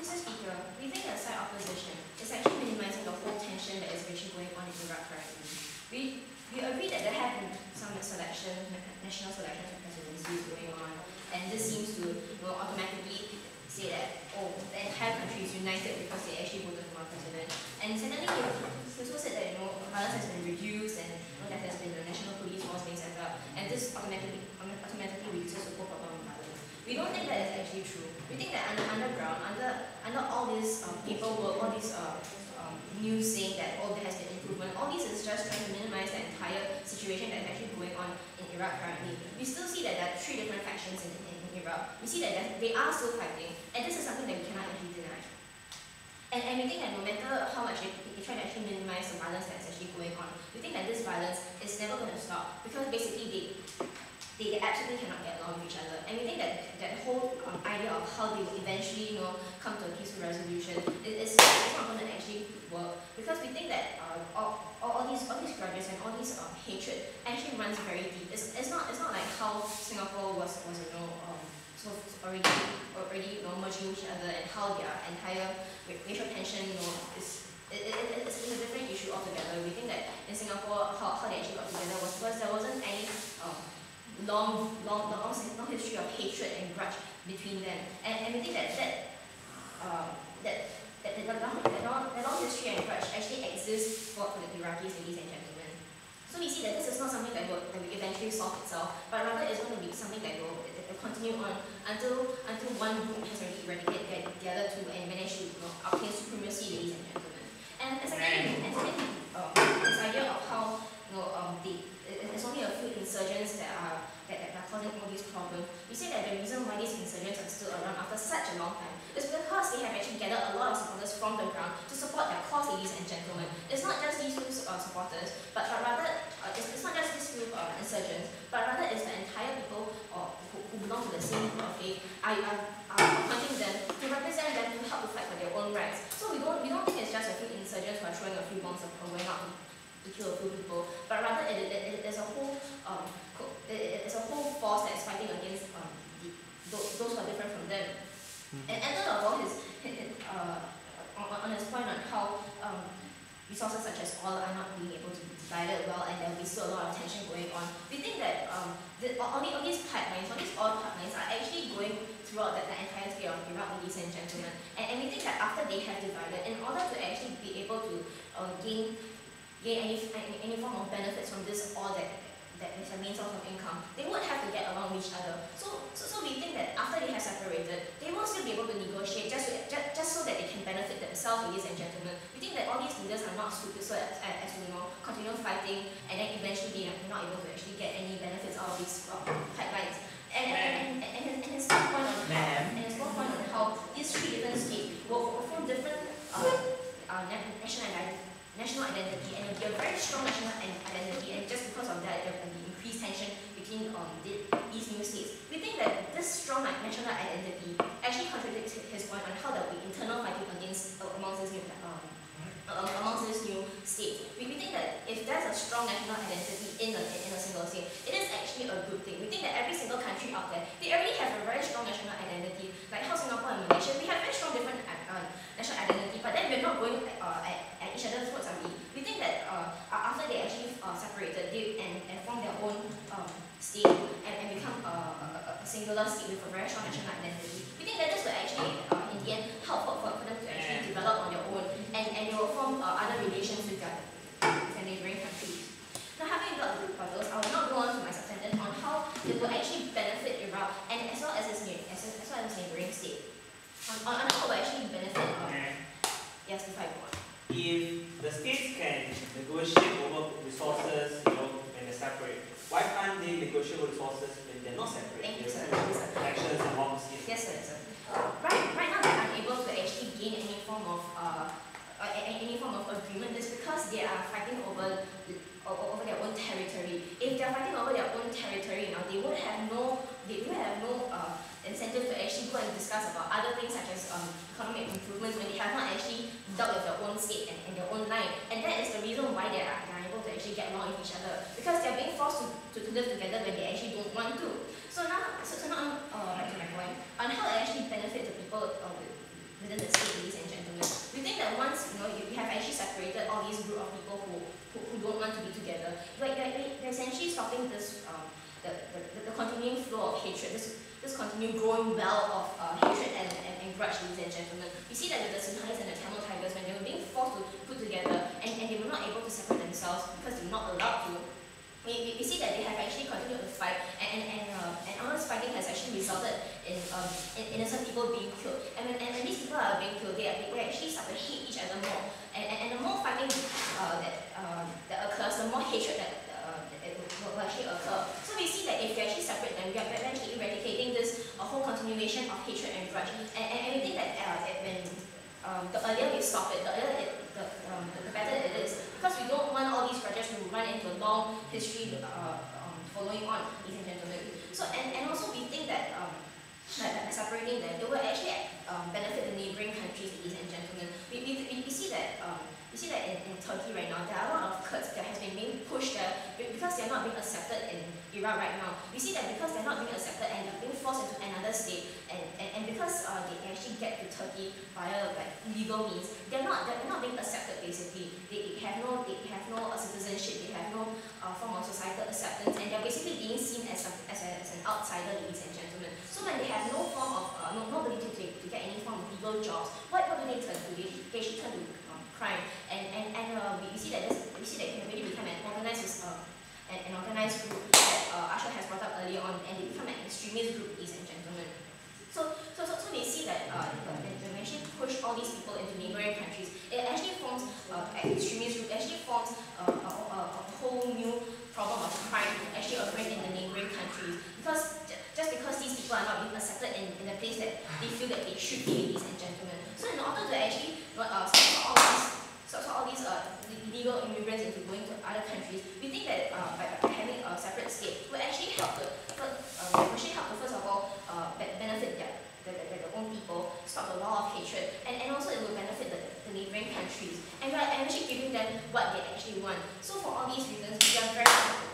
Mr. Speaker, we think that side opposition is actually minimizing the whole tension that is actually going on in Iraq currently. We agree that there have been some national selections of presidencies going on, and this seems to automatically say that, oh, the entire country is united because they actually voted for a president. And secondly, he also said that violence has been reduced and there has been the national police force being set up, and this automatically reduces the whole problem of violence. We don't think that is actually true. We think that underground, under all this paperwork, all these news saying that there has been improvement, all this is just trying to minimize the entire situation that is actually going on in Iraq currently. We still see that there are 3 different factions in Iraq. We see that they are still fighting, and this is something that we cannot actually deny. And we think that no matter how much they try to actually minimize the violence that is actually going on, we think that this violence is never going to stop, because basically they absolutely cannot get along with each other. And we think that that whole idea of how they will eventually come to a peaceful resolution is not going to actually work, because we think that all these grudges and all these hatred actually runs very deep. It's not like how Singapore was already merging each other, and how their entire racial tension it's a different issue altogether. We think that in Singapore how they actually got together was because there wasn't any long history of hatred and grudge between them, and we think that long history and grudge actually exists for the Iraqis, ladies and gentlemen. So we see that this is not something that will eventually solve itself, but rather it's going to be something that will continue on until one group has already eradicated the other two and managed to obtain supremacy, ladies and gentlemen. And secondly, this idea of how there's only a few insurgents that are causing all these problems. We say that the reason why these insurgents are still around after such a long time is because they have actually gathered a lot of supporters from the ground to support their cause, ladies and gentlemen. It's not just these few supporters, but rather it's not just these few insurgents, but rather it's the entire people who belong to the same faith are appointing them to represent them, to help to fight for their own rights. So we don't think it's just a few insurgents who are throwing a few bombs or going out to kill a few people, but rather there's a whole force that is fighting against those who are different from them. And third of all, on his point on how resources such as oil are not being able to be divided well, and there will be still a lot of tension going on. We think that all these pipelines, all these oil pipelines are actually going throughout the entirety of Iraq, ladies and gentlemen. And we think that after they have divided, in order to actually be able to gain any form of benefits from this oil that is a main source of income, they would have to get along with each other. So we think that after they have separated, they will still be able to negotiate just so that they can benefit themselves, ladies and gentlemen. We think that all these leaders are not stupid, so as to continue fighting, and then eventually they are not able to actually get any benefits out of these pipelines. And his point on how these 3 different states will form different national identity, and it will be a very strong national identity, and just because of that, there will be increased tension between these new states. We think that this strong national identity actually contradicts his point on how there will be internal fighting amongst this new state. We think that if there's a strong national identity in a single state, it is actually a good thing. We think that every single country out there, they already have a very strong national identity, like how Singapore and Malaysia, we have very strong different national identity, but then we're not going at each other's throats. We think that after they actually separated and formed their own state and become a singular state with a very strong national identity, we think that this will actually in the end help for them to actually develop on their own, and they will form other relations with their neighboring countries. Now, having got the puzzles, I will now go on to my subsentence on how it will actually benefit Iraq and as well as its neighboring state. On how it will actually benefit. Yes, if I go on. If the states can negotiate over resources, when they're separate, why can't they negotiate over resources when they're not separate? Thank you, sir. Actions among states. Yes, sir. Right now, they're unable to actually gain any form of agreement. It's because they are fighting over their own territory. If they're fighting over their own territory now, they would have no incentive to actually go and discuss about other things such as economic improvements when they have not actually dealt with their own state and their own line. And that is the reason why they are able to actually get along with each other, because they are being forced to live together when they actually don't want to. So now back to my point on how it actually benefits the people within the state. the continuing flow of hatred, this continued growing well of hatred and grudge, ladies and gentlemen. We see that with the Sinhalese and the Tamil Tigers, when they were being forced to put together and they were not able to separate themselves because they were not allowed to, we see that they have actually continued to fight, and all this fighting has actually resulted in innocent people being killed. And when these people are being killed, they actually start to hate each other more. And the more fighting that occurs, the more hatred that will actually occur. So we see that if we actually separate them, we are actually eradicating this whole continuation of hatred and grudge. And we think that when the earlier we stop it, the better it is. Because we don't want all these grudges to run into a long history following on, ladies and gentlemen. So and also we think that separating them, they will actually benefit the neighboring countries, ladies and gentlemen. We see that in Turkey right now, there are a lot of Kurds that has been being pushed there because they are not being accepted in Iraq right now. We see that because they are not being accepted and they are being forced into another state, and because they actually get to Turkey via legal means, they're not being accepted basically. They have no citizenship, they have no form of societal acceptance, and they're basically being seen as an outsider, ladies and gentlemen. So when they have no form of nobody to get any form of legal jobs, what do they turn to? They actually turn to crime, and we see that it can really become an organized group that Asha has brought up earlier on, and they become an extremist group, ladies and gentlemen. So we see that when we actually push all these people into neighboring countries, it actually forms an extremist group. It actually forms a whole new problem of crime actually occurring in the neighboring countries, because just because these people are not being accepted in the place that they feel that they should be, ladies and gentlemen. So in order to actually stop all these illegal immigrants into going to other countries, we think that by having a separate state will actually help to first of all benefit their own people, stop the law of hatred, and also it will benefit the neighboring countries, and we're actually giving them what they actually want. So for all these reasons, we are very